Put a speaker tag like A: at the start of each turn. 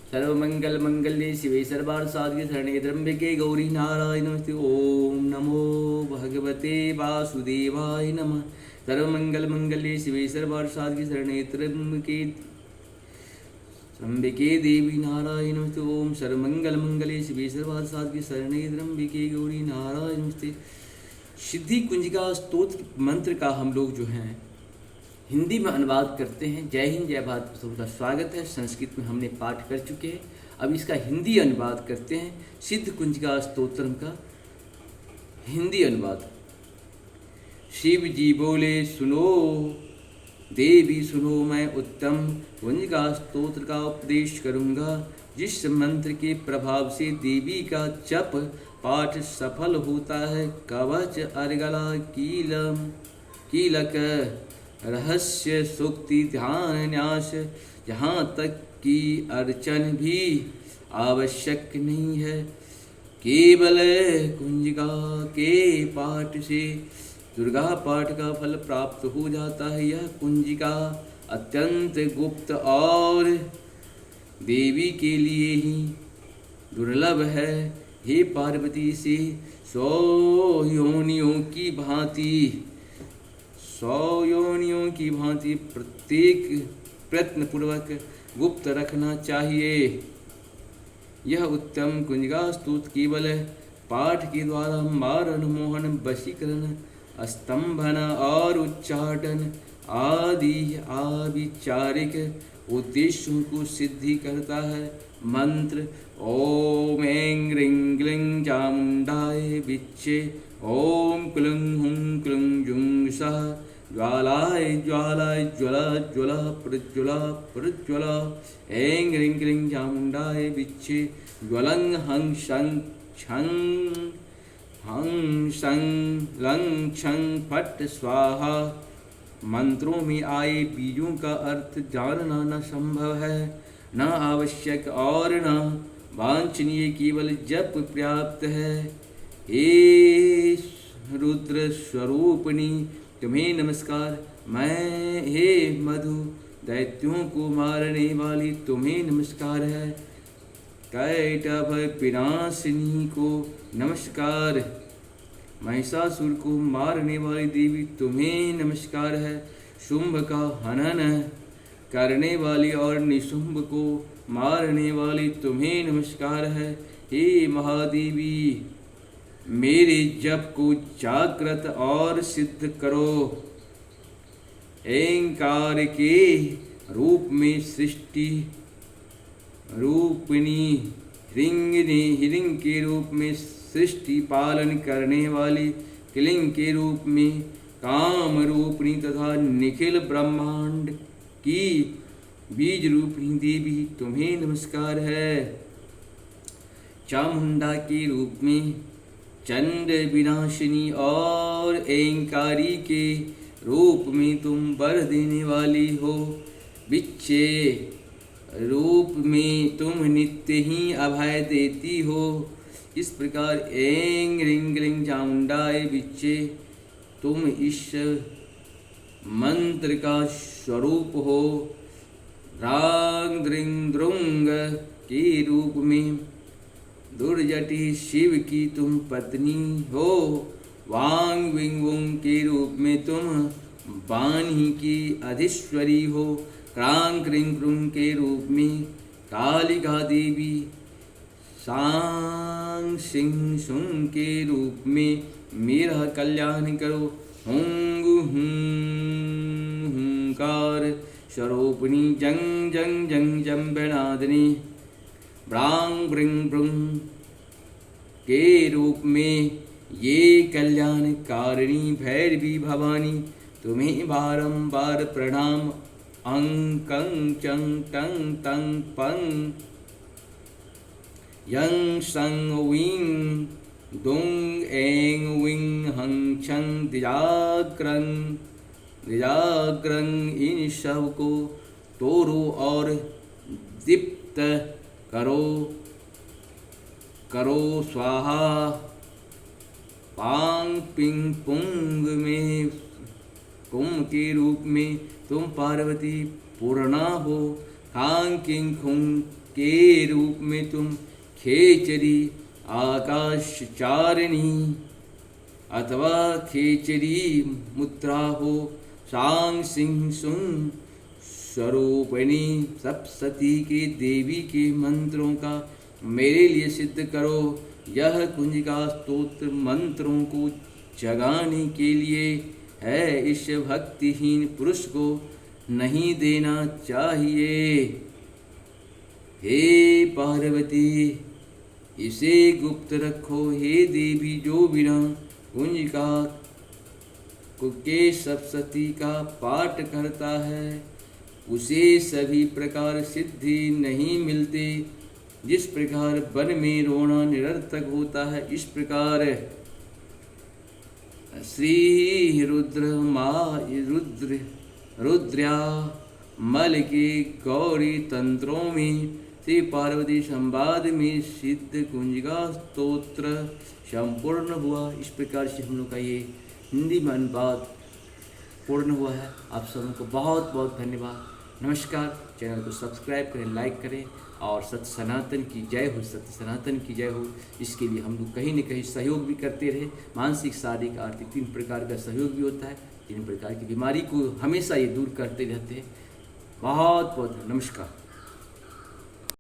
A: सर्वमंगल मंगल्ये शिवे सर्वार्थ साधिके शरण्ये त्र्यंबके गौरी नारायणी नमस्ते। ओम नमो भगवते वासुदेवाय नमः। सर्वमंगल मंगल्ये शिवे सर्वार्थ साधिके शरण्ये त्र्यंबके देवी नारायणी नमस्ते। ओम सर्वमंगल मंगल्ये शिवे सर्वार्थ साधिके शरण्ये त्र्यंबके गौरी नारायणी नमस्ते। सिद्धि कुंजिका स्तोत्र मंत्र का हम लोग जो हैं हिंदी में अनुवाद करते हैं। जय हिंद जय भारत, सबका स्वागत है। संस्कृत में हमने पाठ कर चुके हैं, अब इसका हिंदी अनुवाद करते हैं। सिद्ध कुंजिका स्तोत्रम का हिंदी अनुवाद। शिव जी बोले सुनो देवी सुनो, मैं उत्तम कुंजिका स्तोत्र का उपदेश करूंगा, जिस मंत्र के प्रभाव से देवी का जप पाठ सफल होता है। कवच अर्गला कीलक रहस्य सुक्ति ध्यान न्यास, जहाँ तक कि अर्चन भी आवश्यक नहीं है। केवल कुंजिका के पाठ से दुर्गा पाठ का फल प्राप्त हो जाता है। यह कुंजिका अत्यंत गुप्त और देवी के लिए ही दुर्लभ है। हे पार्वती, से 100 योनियों की भांति प्रत्येक प्रयत्न पूर्वक गुप्त रखना चाहिए। यह उत्तम कुंजिका स्तोत्र केवल पाठ के द्वारा मारण मोहन वशीकरण स्तंभन और उच्चाटन आदि आविचारिक उद्देश्यों को सिद्धि करता है। मंत्र ओम ऐं ह्रीं क्लीं चामुंडाय विच्चे, ओम क्लुं हुं क्लुं जुं सः, ज्वालाय ज्वालाय ज्वला ज्वला प्रज्वला प्रज्वला, ऐं ह्रीं क्लीं चामुंडाय विच्चे, ज्वलं हं शं छं हं शं लं छं फट स्वाहा। मंत्रों में आए बीजों का अर्थ जानना न संभव है, न आवश्यक और न वांछनीय, केवल जप पर्याप्त है। हे रुद्र स्वरूपिणी, तुम्हें नमस्कार। मैं हे मधु दैत्यों को मारने वाली, तुम्हें नमस्कार है। कैटभ विनाशिनी को नमस्कार। महिषासुर को मारने वाली देवी, तुम्हें नमस्कार है। शुंभ का हनन करने वाली और निशुंभ को मारने वाली, तुम्हें नमस्कार है। हे महादेवी, मेरे जप को जागृत और सिद्ध करो। ऐंकार के रूप में सृष्टि रूपिणी, हिरिंग के रूप में सृष्टि पालन करने वाली, क्लिंग के रूप में काम रूपिणी तथा निखिल ब्रह्मांड की बीज रूपिणी देवी, तुम्हें नमस्कार है। चामुंडा के रूप में चंड विनाशिनी और ऐंकारी के रूप में तुम वर देने वाली हो। बिच्छे रूप में तुम नित्य ही अभय देती हो। इस प्रकार ऐं ह्रीं क्लीं चामुंडाय विच्चे, तुम इस मंत्र का स्वरूप हो। रांग द्रिंग द्रुंग के रूप में दुर्जटी शिव की तुम पत्नी हो। वांग विंग वुंग के रूप में तुम वाणी की अधीश्वरी हो। क्रांग क्रिंग क्रुंग के रूप में कालिका देवी। सांग सिंह सुंग के रूप में मेरा कल्याण करो। हुंग हुंकार स्वरूपिणी जंग जंग जंग जम्बनादिनी। ब्रांग ब्रिंग ब्रुंग के रूप में ये कल्याणकारिणी भैरवी भवानी, तुम्हें बारंबार प्रणाम। अंग कंग चंग टंग तंग पंग यंग संग विंग दुंग ऐंग विंग हंग छंग दिजाग्रंग, इन सब को तोड़ो और दीप्त करो स्वाहा। पांग पिंग पुंग में कुंभ के रूप में तुम पार्वती पूर्णा हो। खांग किंग खुंग के रूप में तुम खेचरी आकाशचारिणी अथवा खेचरी मुद्रा हो सांग सिंह सुन स्वरूपिणी सप्तशती के देवी के मंत्रों का मेरे लिए सिद्ध करो। यह कुंजिका स्तोत्र मंत्रों को जगाने के लिए है, इस भक्तिहीन पुरुष को नहीं देना चाहिए। हे पार्वती इसे गुप्त रखो। हे देवी जो बिना कुंजिका के सप्तशती का पाठ करता है उसे सभी प्रकार सिद्धि नहीं मिलते। जिस प्रकार वन में रोना निरर्थक होता है, इस प्रकार श्री रुद्र्या मल के गौरी तंत्रों में श्री पार्वती संवाद में सिद्ध कुंजिका स्तोत्र संपूर्ण हुआ। इस प्रकार से हम लोग का ये हिंदी में अनुवाद पूर्ण हुआ है। आप सबों को बहुत बहुत धन्यवाद। नमस्कार। चैनल को सब्सक्राइब करें, लाइक करें और सत्य सनातन की जय हो, सत्य सनातन की जय हो। इसके लिए हम लोग कहीं न कहीं सहयोग भी करते रहे। मानसिक, शारीरिक, आर्थिक 3 प्रकार का सहयोग भी होता है। 3 प्रकार की बीमारी को हमेशा ये दूर करते रहते हैं। बहुत बहुत नमस्कार।